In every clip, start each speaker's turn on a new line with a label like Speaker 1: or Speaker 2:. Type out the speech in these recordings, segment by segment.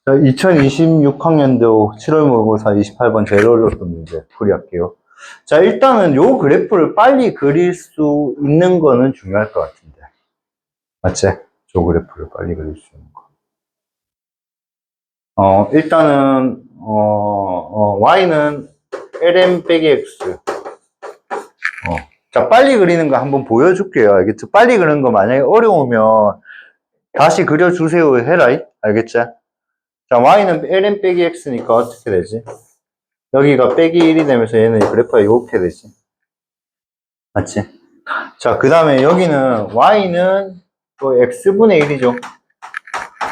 Speaker 1: 자, 2026학년도 7월 모의고사 28번 제일 어려웠던 문제 풀이할게요. 자, 일단은 요 그래프를 빨리 그릴 수 있는 거는 중요할 것 같은데. 맞지? 저 그래프를 빨리 그릴 수 있는 거. 일단은, y는 ln 빼기 x. 자, 빨리 그리는 거 한번 보여줄게요. 알겠죠? 빨리 그리는 거 만약에 어려우면 다시 그려주세요. 해라. 알겠지? 자, y는 ln 빼기 x니까 어떻게 되지? 여기가 빼기 1이 되면서 얘는 그래프가 이렇게 되지. 맞지? 자, 그 다음에 여기는 y는 또 x분의 1이죠.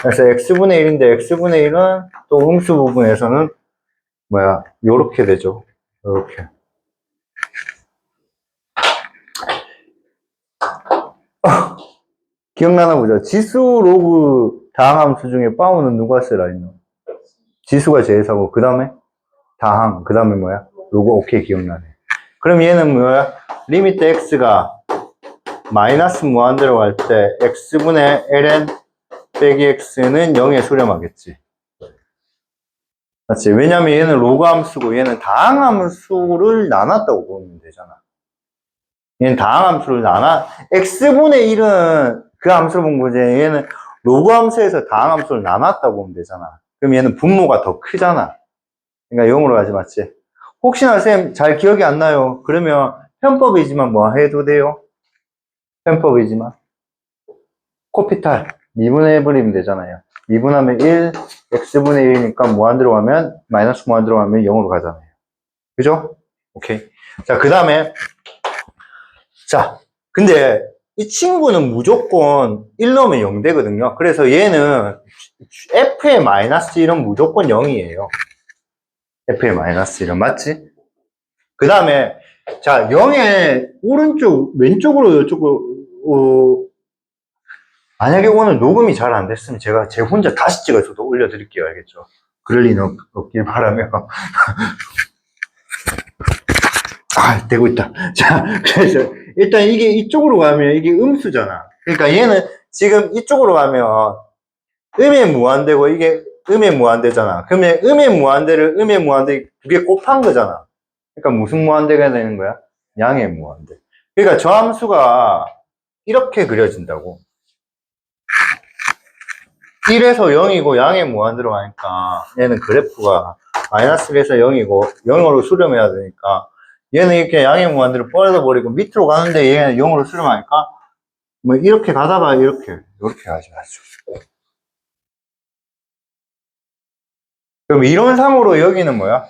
Speaker 1: 그래서 x분의 1인데 x분의 1은 또 음수 부분에서는 뭐야? 요렇게 되죠. 요렇게. 기억나나 보자. 지수 로그 다항함수 중에 파워는 누가 쓰라 했노? 지수가 제일 사고 그 다음에 다항, 그 다음에 뭐야? 로그. 오케이, 기억나네. 그럼 얘는 뭐야? 리미트 x가 마이너스 무한대로 갈 때 x분의 ln 빼기 x는 0에 수렴하겠지. 맞지? 왜냐면 얘는 로그 함수고 얘는 다항 함수를 나눴다고 보면 되잖아. 얘는 다항 함수를 x분의 1은 그 함수를 본 거지. 얘는 로그 함수에서 다항 함수를 나눴다고 보면 되잖아. 그럼 얘는 분모가 더 크잖아. 그러니까 0으로 가지, 맞지? 혹시나 쌤 잘 기억이 안 나요. 그러면 편법이지만 뭐 해도 돼요? 편법이지만 코피탈 미분해버리면 되잖아요. 미분하면 1, x분의 1이니까 무한대로 가면 마이너스 무한대로 가면 0으로 가잖아요. 그죠? 오케이. 자, 그 다음에 자, 근데 이 친구는 무조건 1 넣으면 0 되거든요. 그래서 얘는 f의 마이너스 1은 무조건 0이에요. f의 마이너스 1은 맞지? 그 다음에 자, 0의 오른쪽 왼쪽으로 이쪽으로 만약에 오늘 녹음이 잘 안 됐으면 제가 제 혼자 다시 찍어서도 올려드릴게요. 알겠죠? 그럴 리는 없길 바라며. 되고 있다. 자, 그래서 일단 이게 이쪽으로 가면 이게 음수잖아. 그러니까 얘는 지금 이쪽으로 가면 음의 무한대고 이게 음의 무한대잖아. 그러면 음의 무한대를 음의 무한대 두 개 곱한 거잖아. 그러니까 무슨 무한대가 되는 거야? 양의 무한대. 그러니까 저 함수가 이렇게 그려진다고. 1에서 0이고 양의 무한대로 가니까 얘는 그래프가 마이너스 1에서 0이고 0으로 수렴해야 되니까 얘는 이렇게 양의 무한대로 뻗어버리고 밑으로 가는데 얘는 0으로 수렴하니까 뭐 이렇게 가다가 이렇게 가져가죠. 그럼 이론상으로 여기는 뭐야?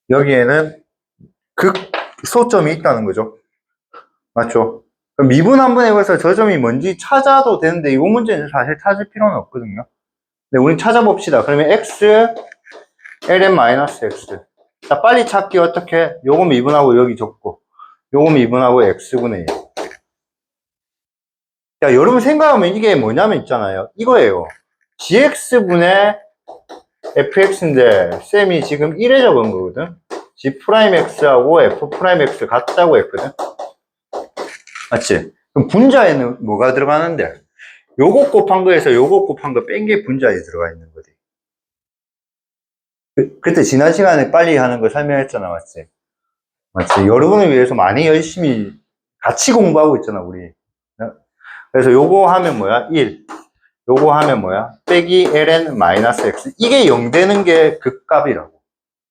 Speaker 1: 여기에는 극 소점이 있다는 거죠. 맞죠? 그럼 미분 한번 해봐서 저 점이 뭔지 찾아도 되는데 이 문제는 사실 찾을 필요는 없거든요. 근데 우린 찾아봅시다. 그러면 x ln-x. 자, 빨리 찾기 어떻게? 요거 미분하고 여기 적고 요거 미분하고 x분의 1. 자, 여러분 생각하면 이게 뭐냐면 있잖아요. 이거예요. gx분의 fx인데 쌤이 지금 1에 적은 거거든. g'x하고 f'x 같다고 했거든. 맞지? 그럼 분자에는 뭐가 들어가는데? 요거 곱한 거에서 요거 곱한 거 뺀 게 분자에 들어가 있는 거지. 그때 지난 시간에 빨리 하는 거 설명했잖아. 맞지? 맞지? 여러분을 위해서 많이 열심히 같이 공부하고 있잖아, 우리. 그래서 요거 하면 뭐야? 1. 요거 하면 뭐야? 빼기 ln-x. 이게 0 되는 게 극값이라고.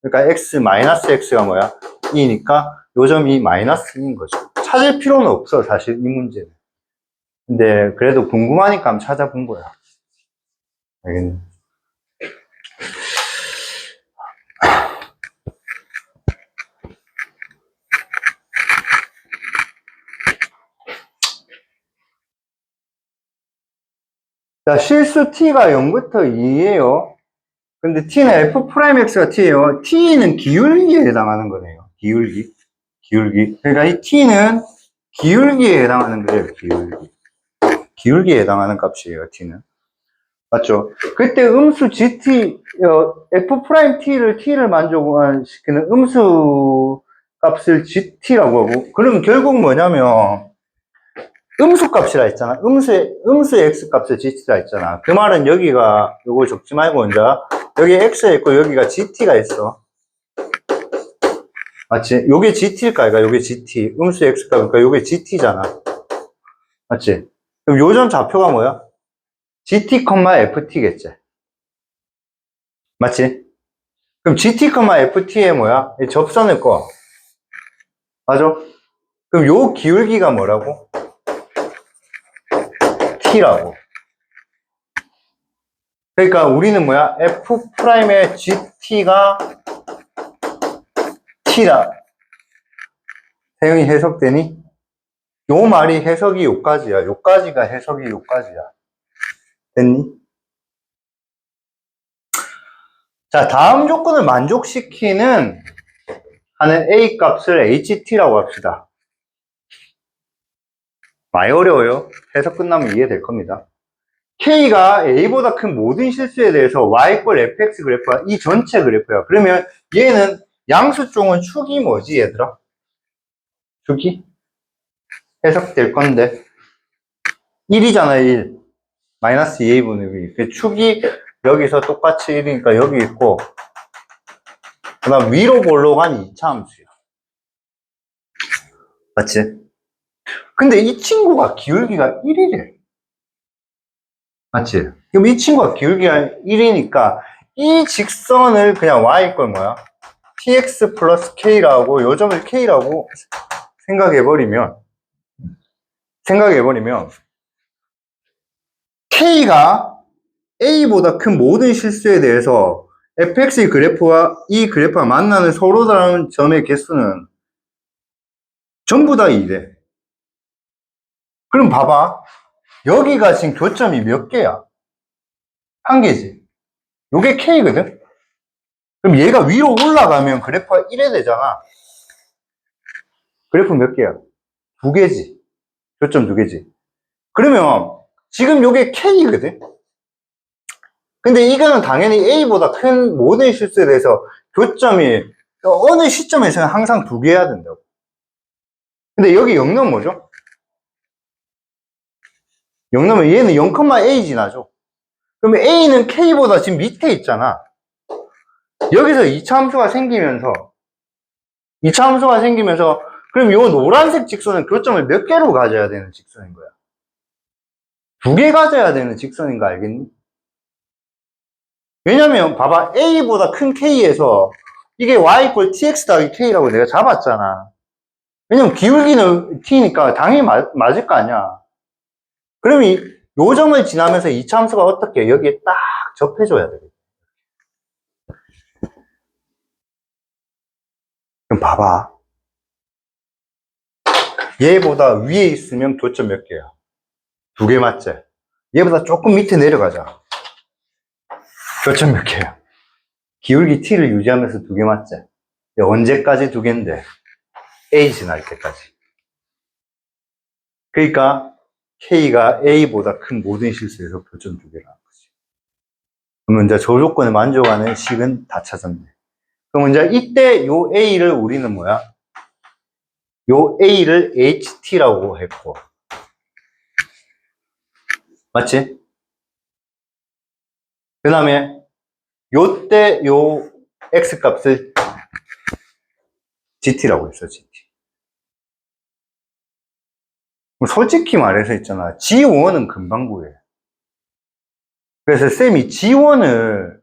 Speaker 1: 그러니까 x-x가 뭐야? 2니까 요 점이 마이너스인 거죠. 찾을 필요는 없어, 사실 이 문제는. 근데 그래도 궁금하니까 한번 찾아본 거야. 알겠니? 자, 실수 t가 0부터 2예요. 근데 t는 f'x가 t예요. t는 기울기에 해당하는 거네요. 기울기. 그러니까 이 t는 기울기에 해당하는 거예요. 기울기에 해당하는 값이에요. t는. 맞죠? 그때 음수 gt, t를 만족시키는 음수 값을 gt라고 하고, 그럼 결국 뭐냐면, 음수 값이라 했잖아. 음수의 x값을 gt라 했잖아. 그 말은 여기가, 요거 적지 말고, 이제, 여기 x가 있고, 여기가 gt가 있어. 맞지? 요게 gt일까, 이가 요게 gt. 음수 x값이니까 요게 gt잖아. 맞지? 그럼 요점 좌표가 뭐야? gt, ft겠지. 맞지? 그럼 gt, ft의 뭐야? 이 접선을 꺼. 맞아? 그럼 요 기울기가 뭐라고? t라고. 그러니까 우리는 뭐야? f'의 gt가 t라. 태영이 해석되니? 요 말이 해석이 요까지야. 요까지가 해석이 요까지야. 됐니? 자, 다음 조건을 만족시키는 하는 A 값을 HT라고 합시다. 많이 어려워요. 해석 끝나면 이해될 겁니다. K가 A보다 큰 모든 실수에 대해서 Y꼴 fx 그래프가 이 전체 그래프야. 그러면 얘는 양수종은 축이 뭐지, 얘들아? 축이? 해석될 건데. 1이잖아, 1. 마이너스 2a분의 b. 축이 여기서 똑같이 1이니까 여기 있고, 그 다음 위로 볼록한 2차 함수야. 맞지? 근데 이 친구가 기울기가 1이래. 맞지? 그럼 이 친구가 기울기가 1이니까 이 직선을 그냥 y꼴 뭐야? tx 플러스 k라고, 요 점을 k라고 생각해버리면 k가 a보다 큰 모든 실수에 대해서 fx의 그래프와 이 그래프가 만나는 서로 다른 점의 개수는 전부 다 2래. 그럼 봐봐. 여기가 지금 교점이 몇 개야? 한 개지. 요게 k거든? 그럼 얘가 위로 올라가면 그래프가 1에 되잖아. 그래프 몇 개야? 두 개지. 교점 두 개지. 그러면 지금 요게 k거든? 근데 이거는 당연히 a보다 큰 모든 실수에 대해서 교점이 어느 시점에서는 항상 두 개여야 된다고. 근데 여기 0 넣으면 뭐죠? 0 넣으면 얘는 0,a 지나죠. 그러면 a는 k보다 지금 밑에 있잖아. 여기서 2차 함수가 생기면서 그럼 요 노란색 직선은 교점을 몇 개로 가져야 되는 직선인 거야? 두 개 가져야 되는 직선인 거 알겠니? 왜냐면 봐봐, a보다 큰 k에서 이게 y 꼴 tx 더하기 k라고 내가 잡았잖아. 왜냐면 기울기는 t니까 당연히 맞을 거 아니야. 그럼 요 점을 지나면서 2차 함수가 어떻게 여기에 딱 접해줘야 돼. 그럼 봐봐. 얘보다 위에 있으면 교점 몇 개야? 두 개 맞지? 얘보다 조금 밑에 내려가자. 교점 몇 개야? 기울기 t를 유지하면서 두 개 맞지? 언제까지 두 개인데? a 지날 때까지. 그러니까 k가 a보다 큰 모든 실수에서 교점 두 개라는 거지. 그러면 이제 저 조건을 만족하는 식은 다 찾았네. 그럼 이제 이때 요 a를 우리는 뭐야? 요 a를 ht라고 했고, 맞지? 그 다음에 요때 요 x값을 gt라고 했어, gt. 솔직히 말해서 있잖아. G1은 금방 구해. 그래서 쌤이 G1을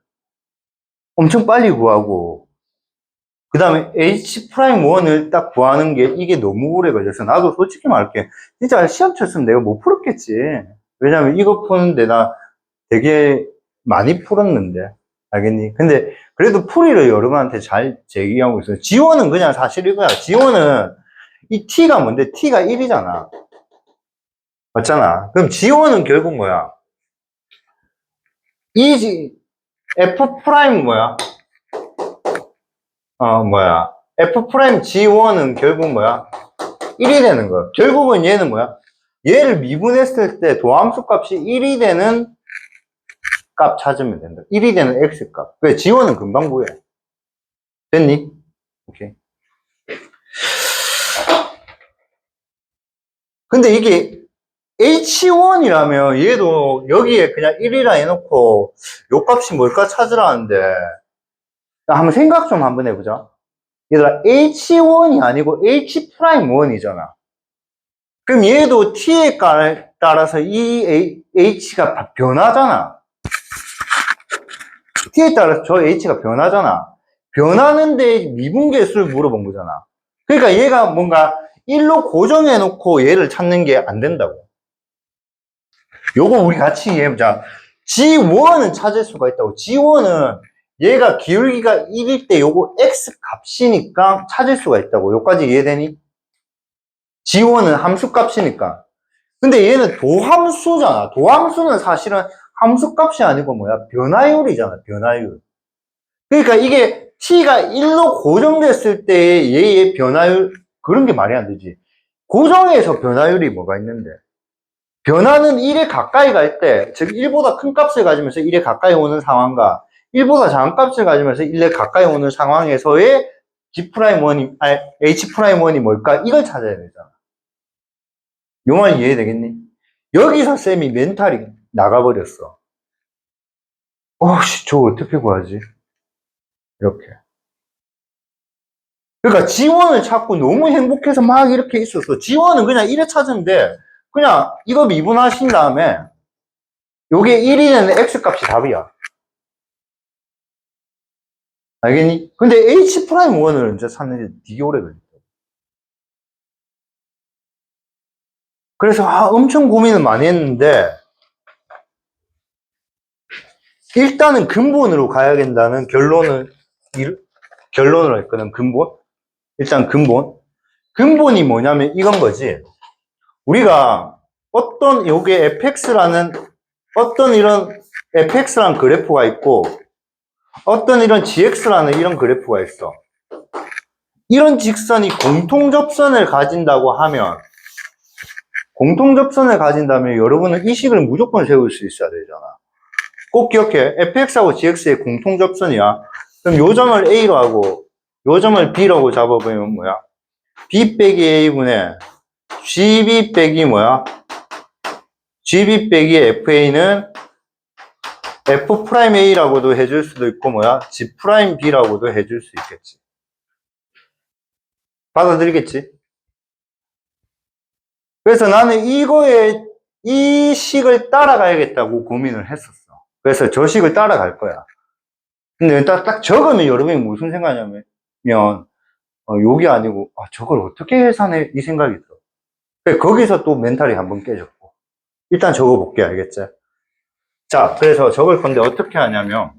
Speaker 1: 엄청 빨리 구하고, 그 다음에 H'1을 딱 구하는 게 이게 너무 오래 걸려서 나도 솔직히 말할게. 진짜 시험 쳤으면 내가 못 풀었겠지. 왜냐면 이거 푸는데 나 되게 많이 풀었는데. 알겠니? 근데 그래도 풀이를 여러분한테 잘 제기하고 있어요. G1은 그냥 사실 이거야. G1은 이 T가 뭔데? T가 1이잖아. 맞잖아. 그럼 G1은 결국 뭐야? 이 F 프라임 뭐야? F 프라임 G1은 결국 뭐야? 1이 되는 거야. 결국은 얘는 뭐야? 얘를 미분했을 때 도함수 값이 1이 되는 값 찾으면 된다. 1이 되는 X 값. 그래, G1은 금방 구해. 됐니? 오케이. 근데 이게 H1이라면 얘도 여기에 그냥 1이라 해놓고 요 값이 뭘까 찾으라는데, 한번 생각 좀 한번 해보자. 얘들아, H1이 아니고 H'1이잖아. 그럼 얘도 T에 따라서 이 H가 변하잖아. T에 따라서 저 H가 변하잖아. 변하는데 미분계수를 물어본 거잖아. 그러니까 얘가 뭔가 1로 고정해놓고 얘를 찾는 게 안 된다고. 요거 우리 같이 이해해보자. G1은 찾을 수가 있다고. G1은 얘가 기울기가 1일 때 요거 X 값이니까 찾을 수가 있다고. 요까지 이해되니? G1은 함수 값이니까. 근데 얘는 도함수잖아. 도함수는 사실은 함수 값이 아니고 뭐야? 변화율이잖아, 변화율. 그러니까 이게 T가 1로 고정됐을 때 얘의 변화율, 그런 게 말이 안 되지. 고정에서 변화율이 뭐가 있는데? 변화는 1에 가까이 갈 때, 즉 1보다 큰 값을 가지면서 1에 가까이 오는 상황과 1보다 작은 값을 가지면서 1에 가까이 오는 상황에서의 G'1이, 아니, H'1이 뭘까? 이걸 찾아야 되잖아. 요 말 이해되겠니? 여기서 쌤이 멘탈이 나가버렸어. 저 어떻게 구하지? 이렇게. 그러니까 지원을 찾고 너무 행복해서 막 이렇게 있었어. 지원은 그냥 1에 찾은데, 그냥 이거 미분하신 다음에, 요게 1이 되는 X값이 답이야. 알겠니? 근데 H'1을 이제 찾는 게 되게 오래 걸려. 그래서, 엄청 고민을 많이 했는데, 일단은 근본으로 가야 된다는 결론을 했거든, 근본. 일단 근본. 근본이 뭐냐면 이건 거지. 우리가 요게 fx라는, 이런 fx라는 그래프가 있고, 이런 gx라는 이런 그래프가 있어. 이런 직선이 공통접선을 가진다면 여러분은 이 식을 무조건 세울 수 있어야 되잖아. 꼭 기억해. fx하고 gx의 공통접선이야. 그럼 요 점을 a로 하고 요 점을 b라고 잡아보면 뭐야? b 빼기 a분의 gb 빼기 뭐야? gb 빼기 fa는 f'a라고도 해줄 수도 있고 뭐야? g'b라고도 해줄 수 있겠지. 받아들이겠지? 그래서 나는 이 식을 따라가야겠다고 고민을 했었어. 그래서 저 식을 따라갈 거야. 근데 딱 적으면 여러분이 무슨 생각이냐면, 요게 아니고, 저걸 어떻게 계산해? 이 생각이 들어. 그래서 거기서 또 멘탈이 한번 깨졌고. 일단 적어볼게, 알겠지? 자, 그래서 적을 건데 어떻게 하냐면,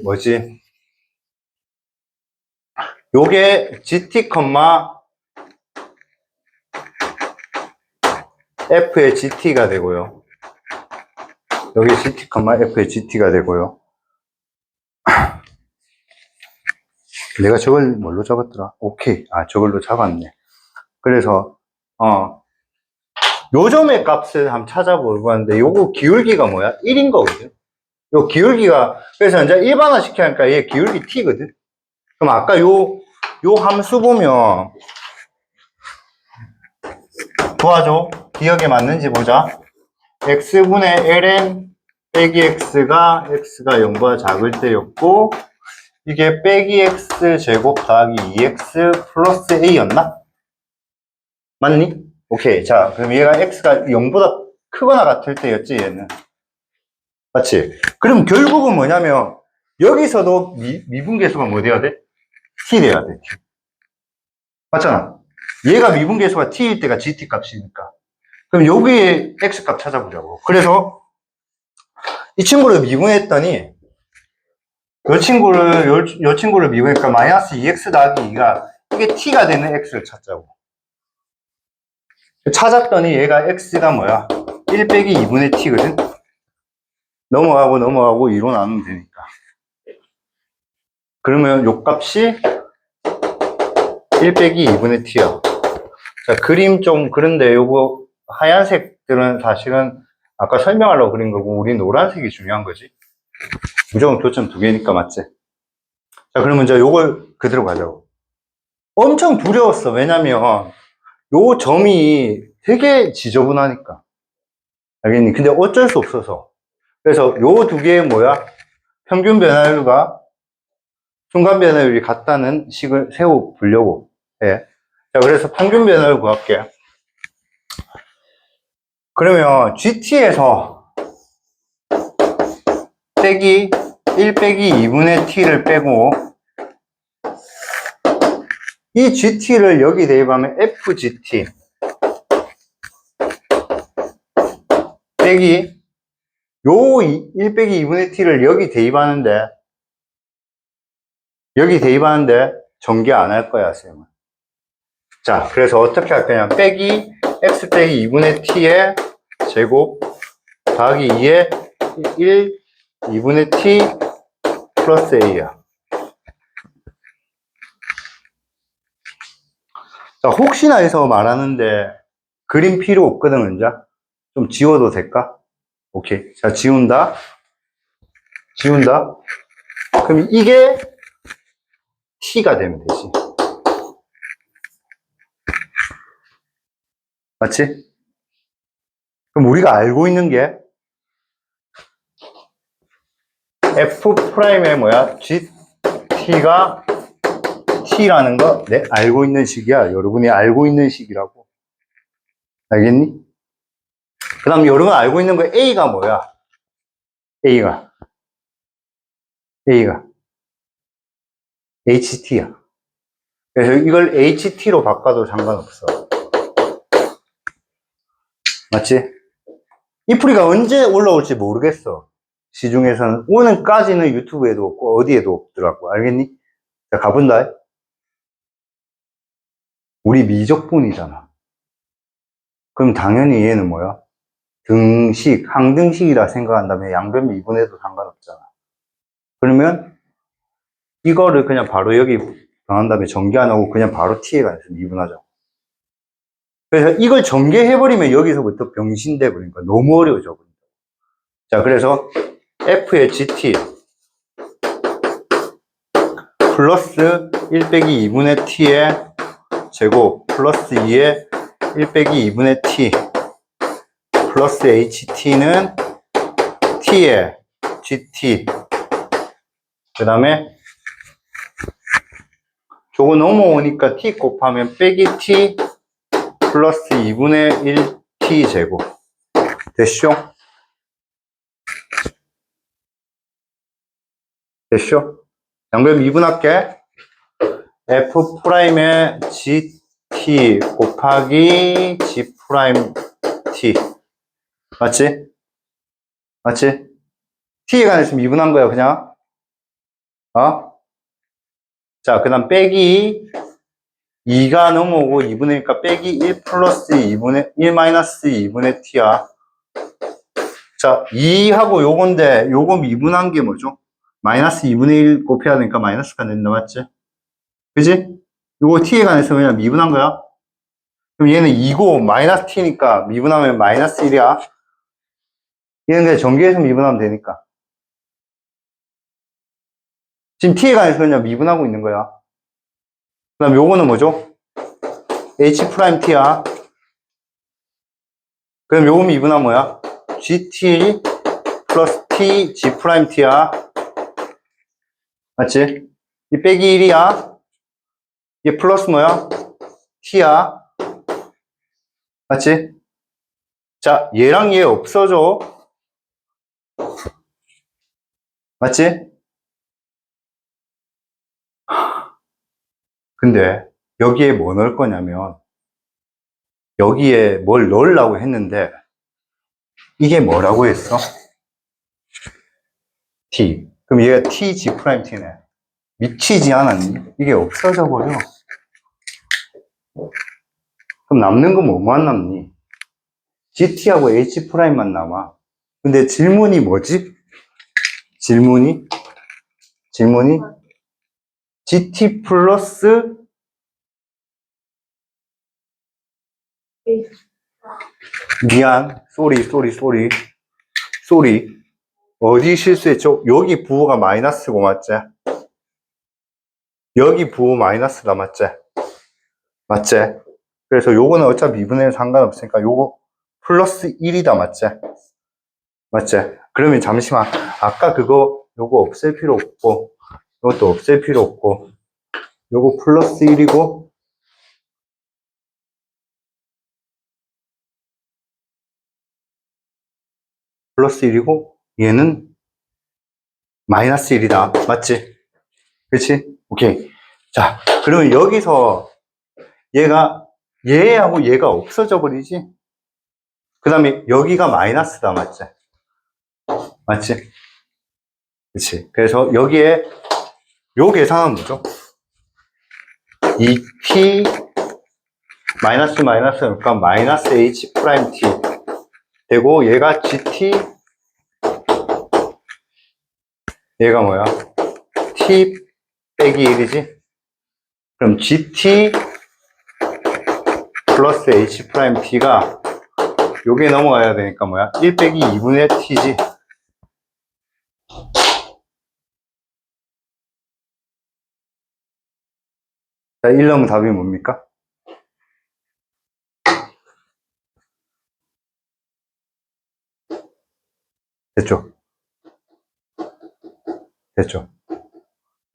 Speaker 1: 뭐지? 요게 GT, F의 GT가 되고요. 여기 GT, F의 GT가 되고요. 내가 저걸 뭘로 잡았더라? 오케이. 저걸로 잡았네. 그래서, 요점의 값을 한번 찾아보려고 하는데, 요거 기울기가 뭐야? 1인 거거든? 요 기울기가, 그래서 이제 일반화 시키니까 얘 기울기 t거든? 그럼 아까 요 함수 보면, 도와줘. 기억에 맞는지 보자. x분의 ln 빼기 x가 0보다 작을 때였고, 이게 빼기 x 제곱 더하기 2x 플러스 a였나? 맞니? 오케이. 자, 그럼 얘가 x가 0보다 크거나 같을 때였지, 얘는. 맞지? 그럼 결국은 뭐냐면, 여기서도 미분계수가 뭐 돼야 돼? t 돼야 돼, t. 맞잖아? 얘가 미분계수가 t일 때가 gt 값이니까. 그럼 여기에 x 값 찾아보자고. 그래서 이 친구를 미분했더니, 요 친구를 미분하니까 마이너스 2x 더하기 2가 이게 t가 되는 x를 찾자고. 찾았더니 얘가 x가 뭐야? 1 빼기 2분의 t거든? 넘어가고 2로 나누면 되니까. 그러면 요 값이 1 빼기 2분의 t야. 자, 그림 좀 그런데 요거 하얀색들은 사실은 아까 설명하려고 그린 거고 우리 노란색이 중요한 거지. 무조건 교점 2개니까 맞지? 자, 그러면 이제 요걸 그대로 가자고. 엄청 두려웠어. 왜냐면 요 점이 되게 지저분하니까. 알겠니? 근데 어쩔 수 없어서. 그래서 요 두 개의 뭐야? 평균 변화율과 순간 변화율이 같다는 식을 세워 보려고 해. 자, 그래서 평균 변화율 구할게. 그러면 GT에서 빼기 1 빼기 2분의 t를 빼고 이 GT를 여기 대입하면 FGT 빼기 요 1 빼기 2분의 t를 여기 대입하는데 전개 안 할 거야, 쌤은. 자, 그래서 어떻게 할 거냐. 빼기 x 빼기 2분의 t의 제곱 더하기 2의 1 2분의 t 플러스 a야. 자, 혹시나 해서 말하는데 그림 필요 없거든, 은자. 좀 지워도 될까? 오케이. 자, 지운다. 그럼 이게 t가 되면 되지. 맞지? 그럼 우리가 알고 있는 게 F'의 뭐야? GT가 T라는 거, 네, 알고 있는 식이야. 여러분이 알고 있는 식이라고. 알겠니? 그 다음 여러분 알고 있는 거 A가 뭐야? A가 HT야. 그래서 이걸 HT로 바꿔도 상관없어. 맞지? 이 풀이가 언제 올라올지 모르겠어. 시중에서는. 오늘까지는 유튜브에도 없고 어디에도 없더라고. 알겠니? 자, 가본다. 우리 미적분이잖아. 그럼 당연히 얘는 뭐야? 등식, 항등식이라 생각한다면 양변 미분해도 상관없잖아. 그러면 이거를 그냥 바로 여기 정한 다음에 전개 안 하고 그냥 바로 t에 관해서 미분하자. 그래서 이걸 전개해버리면 여기서부터 병신돼 버리니까 너무 어려워져. 자, 그래서 f의 gt 플러스 1 빼기 2분의 t의 제곱 플러스 2의 1 빼기 2분의 t 플러스 ht는 t의 gt 그 다음에 저거 넘어오니까 t 곱하면 빼기 t 플러스 2분의 1t 제곱 됐쇼? 양변 미분할게. F'의 GT 곱하기 G'T 맞지? T에 관해서 미분한 거야 그냥. 자, 그 다음 빼기 2가 넘어오고 2분의니까 빼기 1 플러스 2분의 1 마이너스 2분의 t야. 자, 2하고 요건데 요거 미분한 게 뭐죠? 마이너스 2분의 1 곱해야 되니까 마이너스가 된다, 맞지? 그지? 요거 t에 관해서 그냥 미분한 거야. 그럼 얘는 2고 마이너스 t니까 미분하면 마이너스 1이야. 얘는 그냥 전개해서 미분하면 되니까. 지금 t에 관해서 그냥 미분하고 있는 거야. 그 다음 요거는 뭐죠? H'T야. 그럼 요거 미분하면 뭐야? GT 플러스 T, G'T야. 맞지? 이 빼기 1이야. 얘 플러스 뭐야? T야. 맞지? 자, 얘랑 얘 없어져. 맞지? 근데 여기에 뭐 넣을 거냐면 여기에 뭘 넣으려고 했는데 이게 뭐라고 했어? T. 그럼 얘가 T, G'T네. 미치지 않았니? 이게 없어져 버려. 그럼 남는 건 뭐만 남니? GT하고 H'만 남아. 근데 질문이 뭐지? 질문이 GT 플러스 미안, 쏘리. 어디 실수했죠? 여기 부호가 마이너스고 맞지? 여기 부호 마이너스다 맞지? 그래서 요거는 어차피 미분에는 상관없으니까 요거 플러스 1이다, 맞지? 맞지? 그러면 잠시만, 아까 그거 요거 없앨 필요 없고 이것도 없앨 필요 없고 요거 플러스 1이고 플러스 1이고 얘는 마이너스 1이다, 맞지? 그치? 오케이. 자, 그러면 여기서 얘하고 얘가 없어져 버리지? 그 다음에 여기가 마이너스다, 맞지? 맞지? 그치? 그래서 여기에 요 계산은 뭐죠? 2t 마이너스 그러니까 마이너스 h 프라임 t 되고 얘가 gt 얘가 뭐야? t 빼기 1이지? 그럼 gt 플러스 h 프라임 t가 요게 넘어가야 되니까 뭐야? 1 빼기 2분의 t지. 자, 1 넣으면 답이 뭡니까? 됐죠? 됐죠?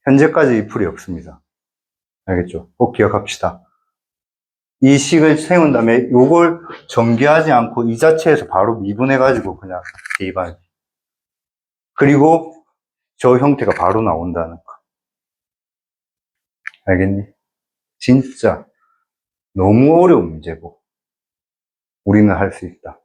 Speaker 1: 현재까지 이 풀이 없습니다. 알겠죠? 꼭 기억합시다. 이 식을 세운 다음에 요걸 전개하지 않고 이 자체에서 바로 미분해가지고 그냥 대입하는. 그리고 저 형태가 바로 나온다는 거. 알겠니? 진짜 너무 어려운 문제고 우리는 할 수 있다.